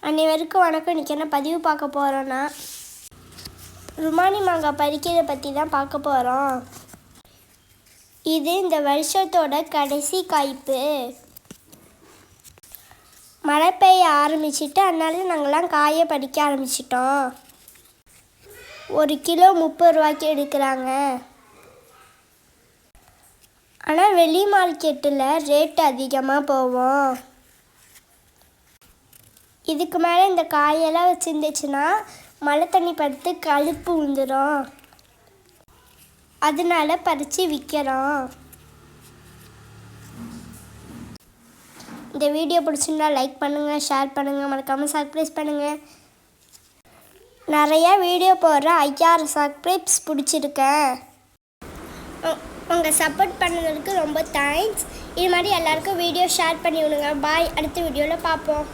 அனைவருக்கும் வணக்கம். இன்றைக்கி என்ன பதிவு பார்க்க போகிறோன்னா, ருமானி மாங்காய் பறிக்கிறத பற்றி தான் பார்க்க போகிறோம். இது இந்த வருஷத்தோட கடைசி காய்ப்பு. மழை பெய்ய ஆரம்பிச்சிட்டு அதனால நாங்கள்லாம் காயை பறிக்க ஆரம்பிச்சிட்டோம். 1 கிலோ 30 ரூபாய்க்கு எடுக்கிறாங்க. ஆனால் வெளி மார்க்கெட்டில் ரேட்டு அதிகமாக போகும். இதுக்கு மேலே இந்த காயெல்லாம் வச்சுருந்துச்சுன்னா மழை தண்ணி படுத்து கழுப்பு விழுந்துடும். அதனால பறித்து விற்கிறோம். இந்த வீடியோ பிடிச்சிருந்தா லைக் பண்ணுங்கள், ஷேர் பண்ணுங்கள், மறக்காமல் சப்ஸ்கிரைப் பண்ணுங்கள். நிறையா வீடியோ போடுற 5000 சப்ஸ்கிரைப்ஸ் பிடிச்சிருக்கேன். உங்கள் சப்போர்ட் பண்ணதுக்கு ரொம்ப தேங்க்ஸ். இது மாதிரி எல்லாருக்கும் வீடியோ ஷேர் பண்ணி விடுங்க. பாய். அடுத்த வீடியோவில் பார்ப்போம்.